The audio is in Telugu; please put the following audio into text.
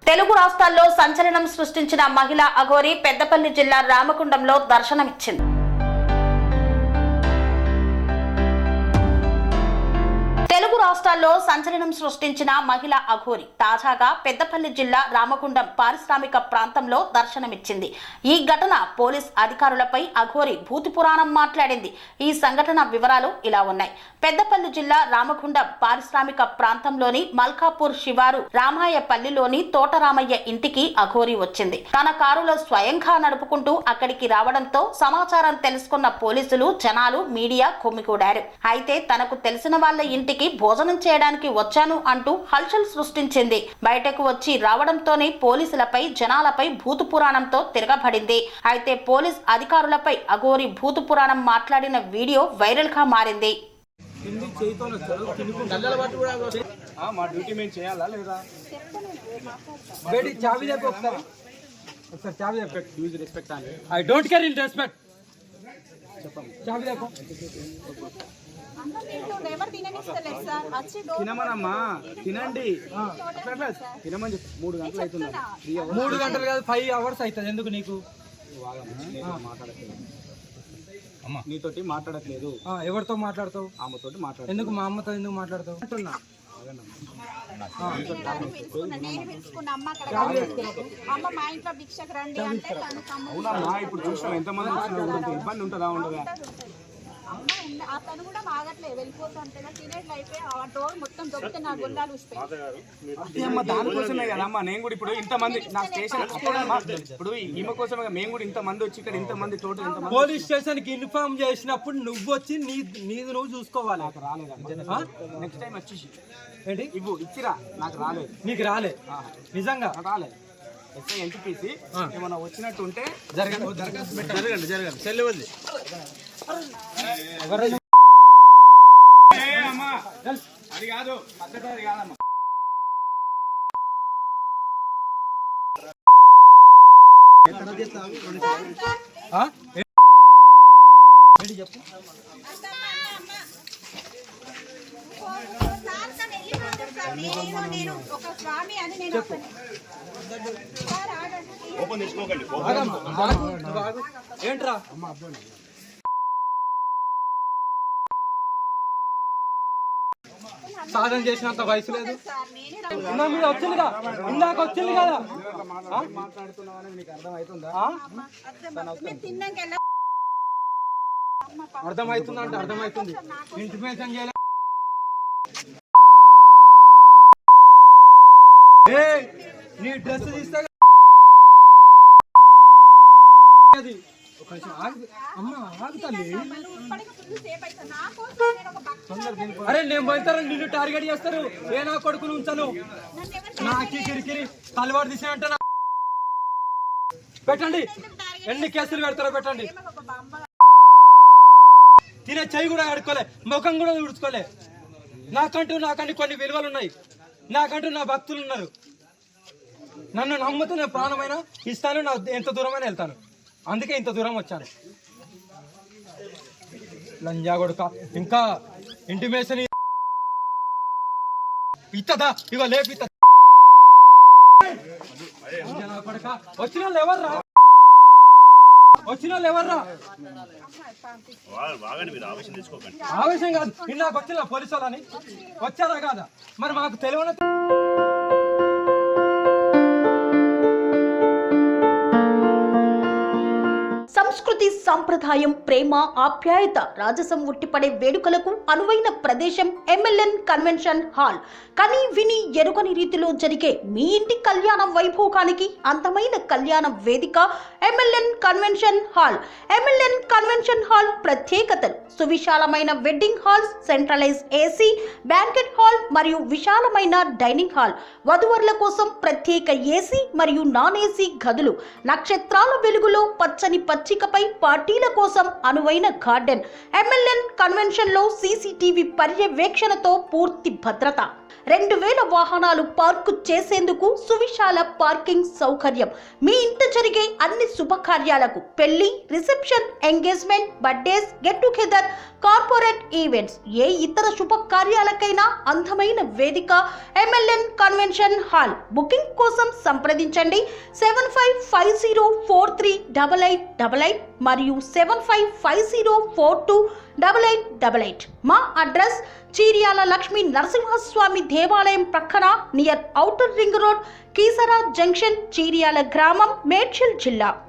తెలుగు రాష్ట్రాల్లో సంచలనం సృష్టించిన మహిళా అఘోరి పెద్దపల్లి జిల్లా రామగుండంలో దర్శనమిచ్చింది. తెలుగు రాష్ట్రాల్లో సంచలనం సృష్టించిన మహిళా అఘోరి తాజాగా పెద్దపల్లి జిల్లా రామగుండం పారిశ్రామిక ప్రాంతంలో దర్శనమిచ్చింది. ఈ ఘటన పోలీస్ అధికారులపై అఘోరి భూతి పురాణం మాట్లాడింది. ఈ సంఘటన వివరాలు ఇలా ఉన్నాయి. పెద్దపల్లి జిల్లా రామగుండం పారిశ్రామిక ప్రాంతంలోని మల్కాపూర్ శివారు రామాయపల్లిలోని తోటరామయ్య ఇంటికి అఘోరి వచ్చింది. తన కారులో స్వయంగా నడుపుకుంటూ అక్కడికి రావడంతో సమాచారం తెలుసుకున్న పోలీసులు, జనాలు, మీడియా కుమ్మికూడారు. అయితే తనకు తెలిసిన వాళ్ళ ఇంటికి భోజనం చేయడానికి వచ్చాను అంటూ హల్చల్ సృష్టించింది. బయటకు వచ్చి రావడంతోనే పోలీసులపై, జనాలపై భూత పురాణంతో తిరగబడింది. అయితే పోలీస్ అధికారులపై అఘోరి భూత పురాణం మాట్లాడిన వీడియో వైరల్ గా మారింది. తినమనమ్మా, తినండి, తినమని చెప్పి 3 గంటలు అవుతుంది. 3 గంటలు కాదు, 5 hours అవుతుంది. ఎందుకు నీకు నీతోటి మాట్లాడట్లేదు. ఎవరితో మాట్లాడతావు? ఆమెతోటి మాట్లాడు. ఎందుకు మా అమ్మతో ఎందుకు మాట్లాడతావు అంటున్నా. అవునమ్మా, ఇప్పుడు చూసినాం ఎంతమంది వచ్చినా ఇబ్బంది ఉంటుందా? ఉండదా? అతను కూడా ఆగట్లేదు, వెళ్ళిపోతుంటే తినేట్లు అయిపోయి ఆ డోర్ మొత్తం దొరికితే నా గొల్లాలు దానికోసమే కదమ్మా నేను కూడా ఇప్పుడు ఇంతమంది నా స్టేషన్ ఇప్పుడు ఈమె కోసమే మేము కూడా ఇంతమంది వచ్చి ఇక్కడ ఇంతమంది టోటల్ పోలీస్ స్టేషన్ కి ఇన్ఫార్మ్ చేసినప్పుడు నువ్వు వచ్చి నీది నువ్వు చూసుకోవాలి. నాకు రాలేదు. నెక్స్ట్ టైం వచ్చేసి ఏంటి ఇవ్వు ఇచ్చిరా, నాకు రాలేదు. నీకు రాలే? నిజంగా రాలేదు. ఎస్ఐ ఎన్టీపీసీ ఏమన్నా వచ్చినట్టు ఉంటే జరగండి చెల్లెవద్ది. అది కాదు, పద్ధతి అది కాదమ్మా. చెప్పు. ఏంట్రా సాధన చేసినంత వయసు లేదు. మీద వచ్చిందిగా, ఇందాక వచ్చింది కదా. మాట్లాడుతున్నావు నీకు అర్థమవుతుందా? అర్థమవుతుంది అంటే అర్థమవుతుంది. ఇంటిమేషన్ చేయాలి. నీ డ్రెస్ తీస్తే అరే నేను పోతాను, నిన్ను టార్గెట్ చేస్తారు. ఏ నా కొడుకుని ఉంచాను, నాకి కిరికిరి తలవాడు తీసే అంట. పెట్టండి, ఎన్ని కేసులు పెడతారో పెట్టండి. తినే చెయ్యి కూడా కడుక్కోలే, ముఖం కూడా తుడుచుకోలే. నాకంటూ కొన్ని విలువలు ఉన్నాయి. నాకంటూ నా భక్తులు ఉన్నారు. నన్ను నమ్ముతూ నేను ప్రాణమైనా ఇస్తాను, నా ఎంత దూరమైనా వెళ్తాను. అందుకే ఇంత దూరం వచ్చాను. లంజా కొడుక, ఇంకా ఇంటిమేషన్ ఇత్తదా? ఇగో లేపు ఇత్త. వచ్చిన వాళ్ళు ఎవర్రా? ఆవేశం కాదు, ఇన్నాకు వచ్చిన పోలీసు వాళ్ళని వచ్చారా కాదా? మరి మాకు తెలియని సంస్కృతి, సంప్రదాయం, ప్రేమ, ఆప్యాయత, రాజసం ఉట్టిపడే వేడుకలకు అనువైన ప్రదేశం ఎంఎల్ఎన్ కన్వెన్షన్ హాల్. కని విని ఎరుగని రీతిలో జరిగే మీ ఇంటి కళ్యాణ వైభోగానికి అందమైన కళ్యాణ వేదిక MLN convention hall. MLN convention hall ప్రత్యేకతలు: సువిశాలమైన wedding halls, centralise AC banquet hall మరియు విశాలమైన డైనింగ్ హాల్, వధువరుల కోసం ప్రత్యేక ఏసీ మరియు నాన్ ఏసీ గదులు, నక్షత్రాల వెలుగులో పచ్చని పచ్చికపై పార్టీల కోసం అనువైన గార్డెన్. ఎంఎల్ఎన్ కన్వెన్షన్ లో సీసీటీవీ పర్యవేక్షణతో పూర్తి భద్రత. 2000 వాహనాలు పార్కు చేసేందుకు సువిశాల పార్కింగ్ సౌకర్యం. మీ ఇంట జరిగే అన్ని శుభకార్యాలకు, పెళ్లి, reception, engagement, birthdays, get together, corporate events, ఏ ఇతర శుభకార్యాలకైనా అందమైన వేదిక MLN కన్వెన్షన్ హాల్. బుకింగ్ కోసం సంప్రదించండి 7550438888 మరియు 7550428888. మా అడ్రస్ చీర్యాల లక్ష్మీ నరసింహస్వామి దేవాలయం ప్రక్కన, near outer ring road, Keesara junction, Cheeryal గ్రామం, మేడ్చల్ జిల్లా.